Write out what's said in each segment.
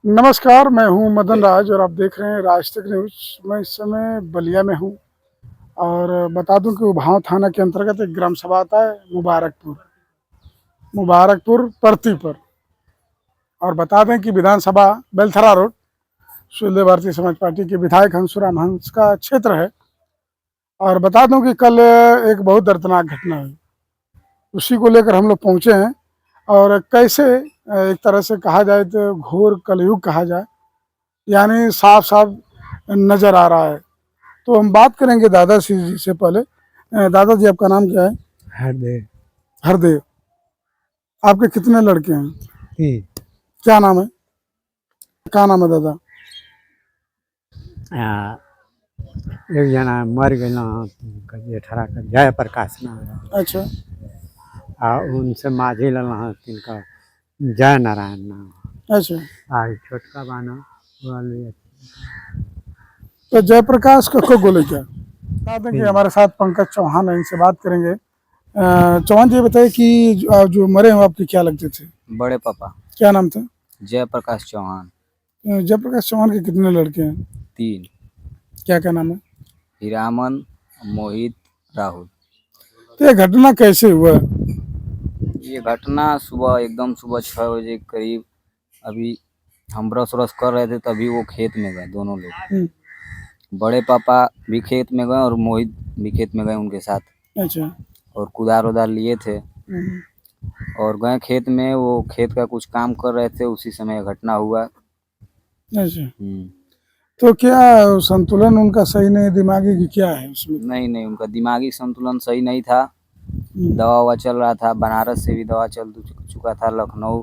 नमस्कार, मैं हूं मदन राज और आप देख रहे हैं राज तक न्यूज़। मैं इस समय बलिया में हूं और बता दूं कि उभाव थाना के अंतर्गत एक ग्राम सभा आता है मुबारकपुर परती पर। और बता दें कि विधानसभा बेलथरा रोड सुहेलदेव भारतीय समाज पार्टी के विधायक हंसुराम हंस का क्षेत्र है। और बता दूं कि कल एक बहुत दर्दनाक घटना हुई, उसी को लेकर हम लोग पहुंचे हैं। और कैसे एक तरह से कहा जाए तो घोर कलयुग कहा जाए, यानी साफ साफ नजर आ रहा है। तो हम बात करेंगे दादाजी जी से पहले। दादाजी, आपका नाम क्या है? हरदेव। हरदेव। आपके कितने लड़के हैं? 3। क्या नाम है? क्या नाम है दादा? एक जना मर गए ना, जेठरा का जयप्रकाश ना। अच्छा उनसे माझी लला तिनका जय नारायण ना। अच्छा। छोटका बाना वाले। तो जयप्रकाश को बोले क्या? बता दें कि हमारे साथ पंकज चौहान है, इनसे बात करेंगे। चौहान जी, बताइए कि जो मरे हैं आपके क्या लगते थे? बड़े पापा। क्या नाम था? जयप्रकाश चौहान। जयप्रकाश चौहान के कितने लड़के हैं? 3। क्या क्या नाम है? हीरामन, मोहित, राहुल। तो ये घटना कैसे हुआ? ये घटना एकदम सुबह 6 बजे के करीब, अभी हम ब्रश कर रहे थे, तभी वो खेत में गए दोनों लोग। बड़े पापा भी खेत में गए और मोहित भी खेत में गए उनके साथ। अच्छा। और कुदार उदार लिए थे और गए खेत में। वो खेत का कुछ काम कर रहे थे, उसी समय घटना हुआ। अच्छा। तो क्या संतुलन उनका सही नहीं, दिमागी की क्या है उसमें? नहीं, उनका दिमागी संतुलन सही नहीं था। दवा ववा चल रहा था, बनारस से भी दवा चल चुका था, लखनऊ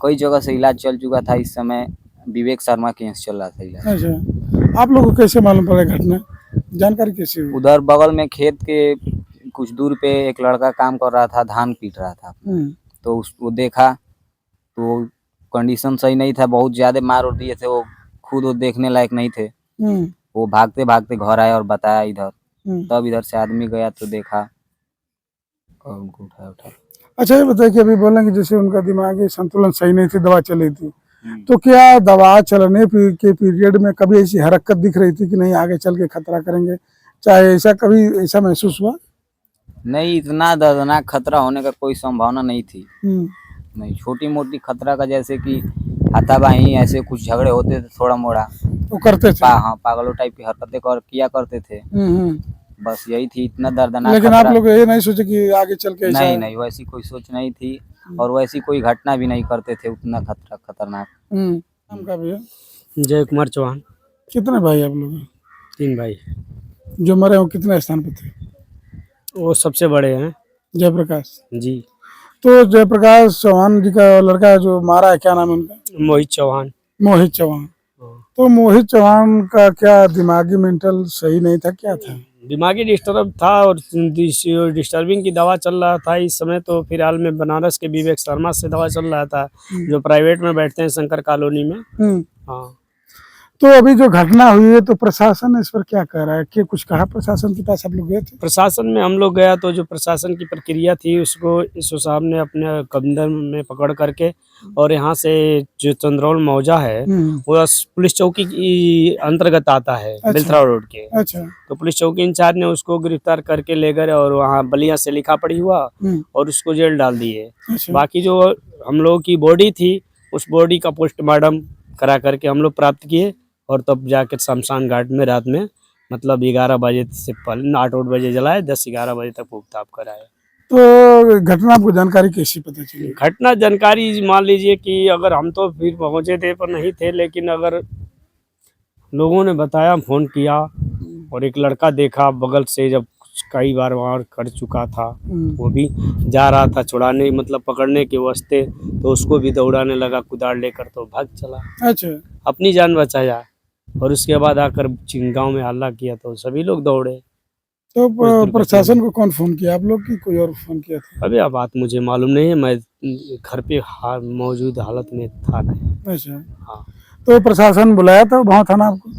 कई जगह से इलाज चल चुका था। इस समय विवेक शर्मा के यहाँ चल रहा था इलाज। अच्छा, आप लोग को कैसे मालूम पड़ा घटना? जानकारी कैसे हुई? उधर बगल में खेत के कुछ दूर पे एक लड़का काम कर रहा था, धान पीट रहा था। तो वो देखा, तो कंडीशन सही नहीं था, बहुत ज्यादा मार और दिए थे। वो खुद वो देखने लायक नहीं थे। वो भागते भागते घर आए और बताया इधर। तब इधर से आदमी गया तो देखा और उनको उठाया। अच्छा, ये बताइए कि अभी बोलें कि जैसे उनका दिमागी संतुलन सही नहीं थी, दवा चली थी, तो क्या दवा चलने के पीरियड में कभी ऐसी हरकत दिख रही थी कि नहीं आगे चल के खतरा करेंगे? चाहे ऐसा कभी ऐसा महसूस हुआ? नहीं, इतना दर्दनाक खतरा होने का कोई संभावना नहीं थी। नहीं, छोटी मोटी खतरा का, जैसे कि हाथापाई ऐसे कुछ झगड़े होते थे थोड़ा मोड़ा, वो करते थे। हाँ, पागलों टाइप की हरकतें किया करते थे। बस यही थी, इतना दर्दनाक। लेकिन आप लोग ये नहीं सोचे कि आगे चल के ऐसा? नहीं, वैसी कोई सोच नहीं थी और वैसी कोई घटना भी नहीं करते थे उतना खतरनाक। नाम का भी है? जय कुमार चौहान। कितने भाई आप लोग? 3 भाई। जो मरे वो कितने स्थान पे थे? वो सबसे बड़े हैं। जयप्रकाश जी। तो जयप्रकाश चौहान जी का लड़का जो मारा है, क्या नाम है उनका? मोहित चौहान। मोहित चौहान। तो मोहित चौहान का क्या दिमागी मेंटल सही नहीं था, क्या था? दिमागी डिस्टर्ब था और डिस्टर्बिंग की दवा चल रहा था इस समय। तो फिलहाल में बनारस के विवेक शर्मा से दवा चल रहा था, जो प्राइवेट में बैठते हैं शंकर कॉलोनी में। हाँ। तो अभी जो घटना हुई है, तो प्रशासन इस पर क्या कह रहा है? कि कुछ कहा प्रशासन के पास आप लोग गए थे? प्रशासन में हम लोग गया तो जो प्रशासन की प्रक्रिया थी उसको एसओ साहब ने अपने कदम में पकड़ करके, और यहाँ से जो चंद्रौल मौजा है वो पुलिस चौकी की अंतर्गत आता है। अच्छा। बेलथरा रोड के। अच्छा। तो पुलिस चौकी इंचार्ज ने उसको गिरफ्तार करके ले गए और वहाँ बलिया से लिखा पड़ी हुआ और उसको जेल डाल दिए। अच्छा। बाकी जो हम लोगों की बॉडी थी, उस बॉडी का पोस्टमार्टम करा करके हम लोग प्राप्त किए और तब जाकर शमशान घाट में रात में, मतलब 11 बजे से पहले 8 बजे जलाए, 10-11 बजे तक भुगतान कराए। तो घटना आपको जानकारी कैसी पता चली? घटना जानकारी मान लीजिए कि अगर हम तो फिर पहुंचे थे पर नहीं थे, लेकिन अगर लोगों ने बताया, फोन किया और एक लड़का देखा बगल से, जब कई बार वहाँ कर चुका था, वो भी जा रहा था छुड़ाने, मतलब पकड़ने के वास्ते, तो उसको भी दौड़ाने लगा कुदार लेकर, तो भाग चला। अच्छा। अपनी जान बचाया और उसके बाद आकर गांव में हल्ला किया तो सभी लोग दौड़े। तो प्रशासन को कौन फोन किया, आप लोग की कोई और फोन किया था? अभी अब बात मुझे मालूम नहीं है, मैं घर पे मौजूद हालत में था नहीं। अच्छा। हाँ। तो प्रशासन बुलाया था वहाँ थाना आपको?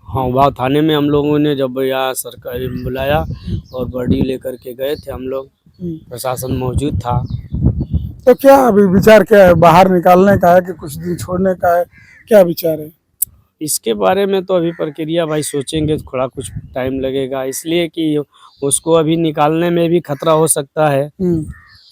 हाँ, वहाँ थाने में हम लोगों ने जब यहाँ सरकारी बुलाया और बॉडी लेकर के गए थे हम लोग, प्रशासन मौजूद था। तो क्या अभी विचार क्या है, बाहर निकालने का है कि कुछ दिन छोड़ने का है, क्या विचार है? इसके बारे में तो अभी प्रक्रिया भाई सोचेंगे तो थोड़ा कुछ टाइम लगेगा, इसलिए कि उसको अभी निकालने में भी खतरा हो सकता है।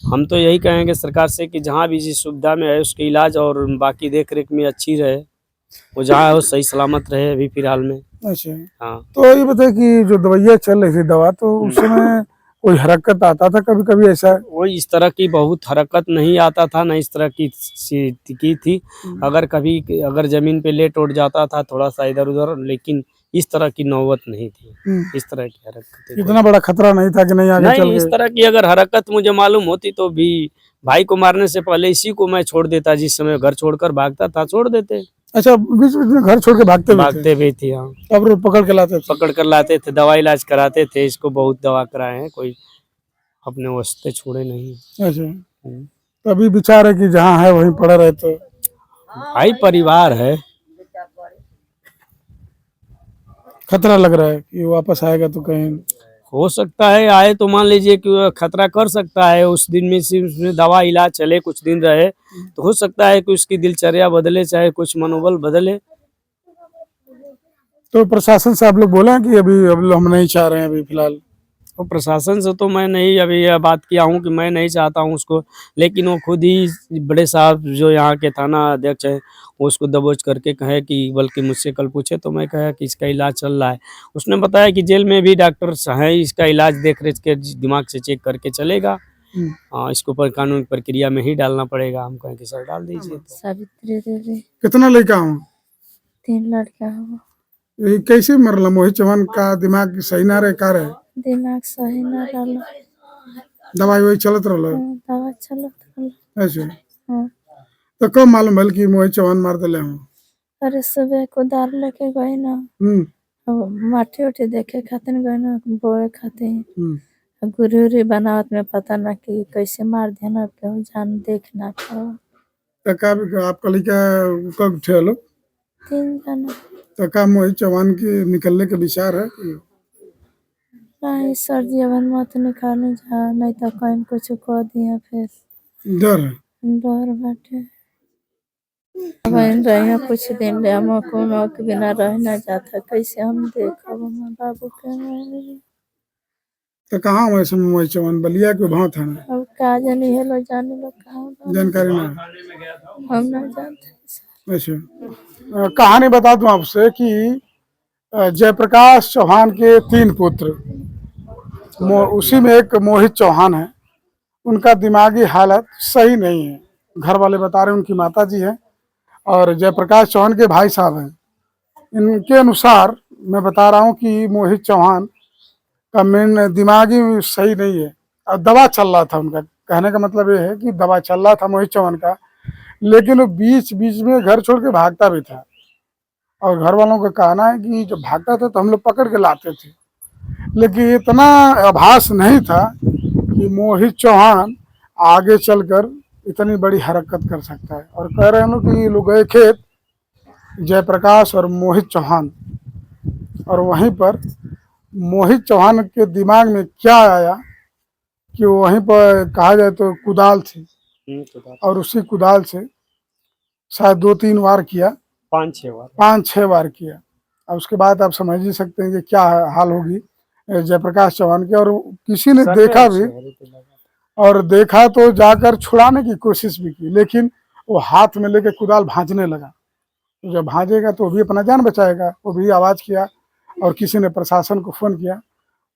हम तो यही कहेंगे सरकार से कि जहाँ भी जिस सुविधा में है उसके इलाज और बाकी देख रेख में अच्छी रहे, वो जहाँ है वो सही सलामत रहे अभी फिलहाल में। अच्छा, हाँ, तो ये बताए कि जो दवाइयाँ चल रही थी दवा, तो उस समय कोई हरकत आता था कभी कभी ऐसा? वो इस तरह की बहुत हरकत नहीं आता था, ना इस तरह की थी। अगर कभी अगर जमीन पे लेट उठ जाता था थोड़ा सा इधर उधर, लेकिन इस तरह की नौबत नहीं थी। इस तरह की हरकत इतना बड़ा खतरा नहीं था कि नहीं आगे चल नहीं, इस के? तरह की अगर हरकत मुझे मालूम होती तो भी भाई को मारने से पहले इसी को मैं छोड़ देता, जिस समय घर छोड़कर भागता था छोड़ देते। अच्छा, बीच बीच में घर छोड़ के भागते भी थे, हाँ, तब लोग पकड़ के लाते थे? पकड़ कर लाते थे, दवा इलाज कराते थे, इसको बहुत दवा कराए हैं, कोई अपने वास्ते छोड़े नहीं। अच्छा, तो अभी विचार है कि जहाँ है वहीं पड़ा रहे तो? भाई परिवार है, खतरा लग रहा है कि वापस आएगा तो कहीं? हो सकता है आए तो मान लीजिए कि वह खतरा कर सकता है, उस दिन में सिर्फ उसमें दवा इलाज चले कुछ दिन रहे तो हो सकता है कि उसकी दिनचर्या बदले, चाहे कुछ मनोबल बदले। तो प्रशासन से आप लोग बोले हैं कि अभी हम नहीं चाह रहे हैं अभी फिलहाल? तो प्रशासन से तो मैं नहीं अभी यह बात किया हूँ कि मैं नहीं चाहता हूँ उसको, लेकिन वो खुद ही बड़े साहब जो यहाँ के थाना अध्यक्ष हैं वो उसको दबोच करके कहे कि, बल्कि मुझसे कल पूछे तो मैं कहा कि इसका इलाज चल रहा है। उसने बताया कि जेल में भी डॉक्टर हैं, इसका इलाज देख रेख के दिमाग से चेक करके चलेगा। हाँ, इसको पर कानूनी प्रक्रिया में ही डालना पड़ेगा। हम कहें कि सर डाल दीजिए। सावित्री देवी। कितना लड़का हूँ? 3 लड़का हुआ। ये कैसे मरला? मोहित चौहान का दिमाग सही ना रहे का रहे? दिमाग सही ना रहल। दवाई वही चलत रहल? दवा चलत रहल। अच्छा, हाँ। तो कब मालूम भल कि मोहित चौहान मार दिले हूँ? अरे सुबह कुदार लेके गए ना, माटी उठी देखे खातिर गए ना, बोए खातिर गुरी उरी बनावत में पता ना कि कैसे मार दिया ना, केहू जान देख ना पाओ। तो कब आपका लड़का कब थे लोग? 3 जना। तो का मोहित चौहान के निकलने के विचार है? नहीं सर जी, अब मत निकालने जा, नहीं तो कहीं कुछ कह दिया फिर डर है? डर बाटे। अब रही कुछ दिन ले, हम कोनो के बिना रह ना जाता, कैसे हम देखब हमारे बाबू के? तो कहाँ वैसे मोहित चौहान? बलिया के भाव था ना? अब का जानी है लोग, जाने लोग कहाँ जानकारी ना? हम ना जानते। अच्छा, कहानी बता दूं आपसे कि जयप्रकाश चौहान के 3 पुत्र, उसी में एक मोहित चौहान है। उनका दिमागी हालत सही नहीं है, घर वाले बता रहे हैं, उनकी माता जी हैं और जयप्रकाश चौहान के भाई साहब हैं। इनके अनुसार मैं बता रहा हूं कि मोहित चौहान का मेन दिमागी सही नहीं है और दवा चल रहा था उनका। कहने का मतलब ये है कि दवा चल रहा था मोहित चौहान का, लेकिन वो बीच बीच में घर छोड़ के भागता भी था और घर वालों का कहना है कि जब भागता था तो हम लोग पकड़ के लाते थे, लेकिन इतना आभास नहीं था कि मोहित चौहान आगे चलकर इतनी बड़ी हरकत कर सकता है। और कह रहे हैं कि लोग गए खेत, जयप्रकाश और मोहित चौहान, और वहीं पर मोहित चौहान के दिमाग में क्या आया कि वहीं पर कहा जाए तो कुदाल थी और उसी कुदाल से शायद 2-3 वार किया, 5-6 बार किया। और उसके बाद आप समझ ही सकते हैं कि क्या हाल होगी जयप्रकाश चौहान की। और किसी ने देखा भी, और देखा तो जाकर छुड़ाने की कोशिश भी की, लेकिन वो हाथ में लेके कुदाल भांजने लगा। तो जब भांजेगा तो वो भी अपना जान बचाएगा, वो भी आवाज़ किया और किसी ने प्रशासन को फ़ोन किया।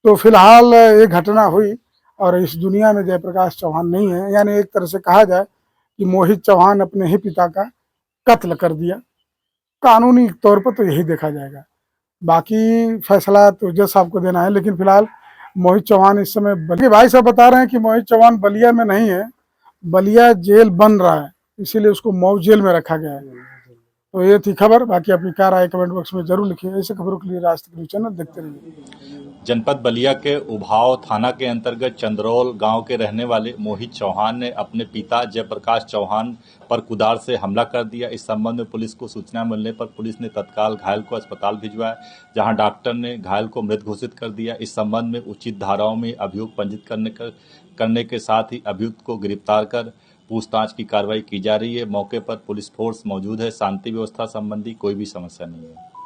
तो फिलहाल ये घटना हुई और इस दुनिया में जयप्रकाश चौहान नहीं है। यानी एक तरह से कहा जाए कि मोहित चौहान अपने ही पिता का कत्ल कर दिया। कानूनी तौर पर तो यही देखा जाएगा, बाकी फैसला तो जज साहब को देना है। लेकिन फिलहाल मोहित चौहान इस समय भाई साहब बता रहे हैं कि मोहित चौहान बलिया में नहीं है, बलिया जेल बन रहा है, इसीलिए उसको मऊ जेल में रखा गया है। तो ये थी खबर। बाकी अपनी क्या राय कमेंट बॉक्स में जरूर लिखिए। ऐसे खबरों के लिए राज तक न्यूज़ चैनल देखते रहिए। जनपद बलिया के उभाव थाना के अंतर्गत चंद्रौल गांव के रहने वाले मोहित चौहान ने अपने पिता जयप्रकाश चौहान पर कुदाल से हमला कर दिया। इस संबंध में पुलिस को सूचना मिलने पर पुलिस ने तत्काल घायल को अस्पताल भिजवाया, जहां डॉक्टर ने घायल को मृत घोषित कर दिया। इस संबंध में उचित धाराओं में अभियोग पंजीत करने के साथ ही अभियुक्त को गिरफ्तार कर पूछताछ की कार्रवाई की जा रही है। मौके पर पुलिस फोर्स मौजूद है। शांति व्यवस्था संबंधी कोई भी समस्या नहीं है।